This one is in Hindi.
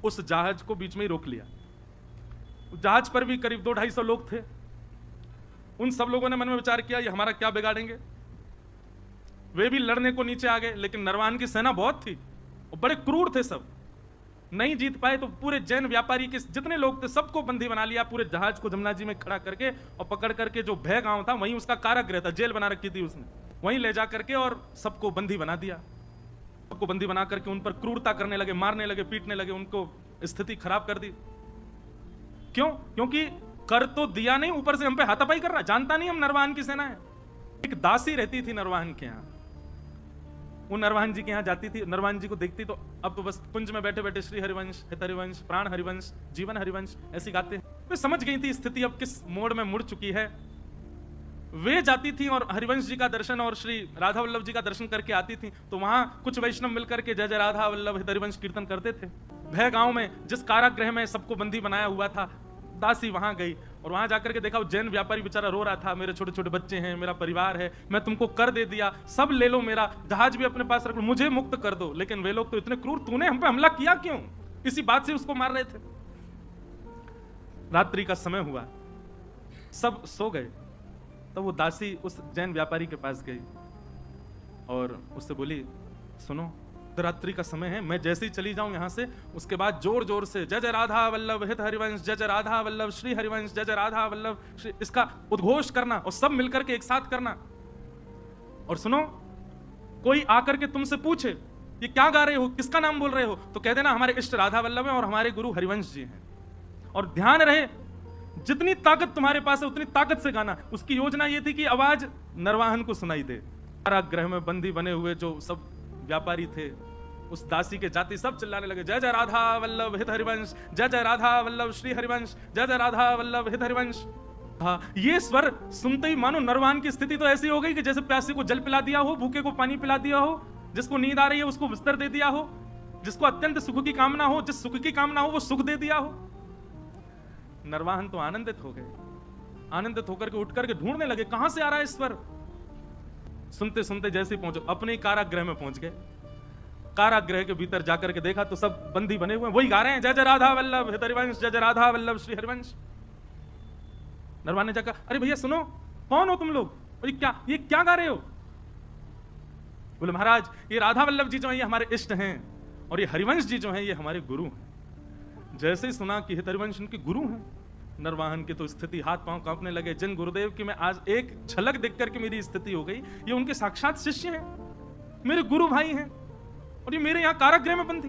उस जहाज को बीच में ही रोक लिया। जहाज पर भी करीब 200-250 लोग थे। उन सब लोगों ने मन में विचार किया, ये हमारा क्या बिगाड़ेंगे। वे भी लड़ने को नीचे आ गए, लेकिन नरवान की सेना बहुत थी और बड़े क्रूर थे, सब नहीं जीत पाए। तो पूरे जैन व्यापारी के जितने लोग थे सबको बंदी बना लिया, पूरे जहाज को जमुना जी में खड़ा करके और पकड़ करके जो भय गांव था वहीं उसका कारागृह था, जेल बना रखी थी उसने, वहीं ले जा करके और सबको बंदी बना दिया। सबको बंदी बना करके उन पर क्रूरता करने लगे, मारने लगे, पीटने लगे, उनको स्थिति खराब कर दी। क्यों? क्योंकि कर तो दिया नहीं, ऊपर से हम पे हाथापाई कर रहा, जानता नहीं हम नरवाहन की सेना है। एक दासी रहती थी नरवाहन के यहाँ, वो नरवाहन जी के यहाँ जाती थी, नरवाहन जी को देखती तो अब तो बस कुंज में बैठे बैठे श्री हरिवंश, हित हरिवंश, प्राण हरिवंश, जीवन हरिवंश ऐसी गाते हैं। वे समझ गई थी स्थिति अब किस मोड़ में मुड़ चुकी है। वे जाती थी और हरिवंश जी का दर्शन और श्री राधा वल्लभ जी का दर्शन करके आती थी, तो वहां कुछ वैष्णव मिलकर के जय जय राधा वल्लभ हित हरिवंश कीर्तन करते थे। भय गांव में जिस कारागृह में सबको बंदी बनाया हुआ था, दासी वहां गई और वहां जाकर के देखा वो जैन व्यापारी बेचारा रो रहा था, मेरे छोटे छोटे बच्चे हैं, मेरा परिवार है, मैं तुमको कर दे दिया, सब ले लो, मेरा जहाज भी अपने पास रख लो, मुझे मुक्त कर दो। लेकिन वे लोग तो इतने क्रूर, तूने हम पे हमला किया क्यों? इसी बात से उसको मार रहे थे। रात्रि का समय हुआ, सब सो गए, तो वो दासी उस जैन व्यापारी के पास गई और उससे बोली, सुनो रात्रि का समय है, मैं जैसे ही चली जाऊं यहां से, उसके बाद जोर जोर से जय जय राधा वल्लभ हित हरिवंश, जय जय राधा वल्लभ श्री हरिवंश, जय जय राधा वल्लभ श्री, इसका उद्घोष करना और सब मिलकर के एक साथ करना। और सुनो, कोई आकर के तुमसे पूछे ये क्या गा रहे हो, किसका नाम बोल रहे हो, तो कह देना हमारे इष्ट राधा वल्लभ हैं और हमारे गुरु हरिवंश जी हैं। और ध्यान रहे, जितनी ताकत तुम्हारे पास है उतनी ताकत से गाना। उसकी योजना ये थी कि आवाज नरवाहन को सुनाई दे। कारागृह में बंदी बने हुए जो सब व्यापारी थे, उस दासी के जाति सब चिल्लाने लगे, जय जय राधा वल्लभ हित हरिवंश, जय जय राधा वल्लभ श्री हरिवंश, जय जय राधा वल्लभ हित हरिवंश। हाँ, ये स्वर सुनते ही मानो नरवाहन की स्थिति तो ऐसी हो गई कि जैसे प्यासे को जल पिला दिया हो, भूखे को पानी पिला दिया हो, जिसको नींद आ रही है उसको बिस्तर दे दिया हो, जिसको अत्यंत सुख की कामना हो, जिस सुख की कामना हो वो सुख दे दिया हो। नरवाहन तो आनंदित हो गए, आनंदित होकर के उठ करके ढूंढने लगे कहां से आ रहा है स्वर। सुनते सुनते जैसे पहुंचे अपने ही कारागृह में पहुंच गए। कारागृह के भीतर जाकर के देखा तो सब बंदी बने हुए हैं, वही गा रहे हैं, जय जय राधा वल्लभ हित हरिवंश, जय जय राधा वल्लभ श्री हरिवंश। नरवाहन ने जाकर, अरे भैया सुनो, कौन हो तुम लोग, ये क्या गा रहे हो? बोले महाराज, ये राधा वल्लभ जी जो है ये हमारे इष्ट हैं और ये हरिवंश जी जो हैं ये हमारे गुरु हैं। जैसे ही सुना कि हित हरिवंश उनके गुरु हैं, नरवाहन की तो स्थिति, हाथ पांव कांपने लगे। जिन गुरुदेव की मैं आज एक झलक देख करके मेरी स्थिति हो गई, ये उनके साक्षात शिष्य हैं, मेरे गुरु भाई हैं और ये मेरे यहाँ कारागृह में बंदी।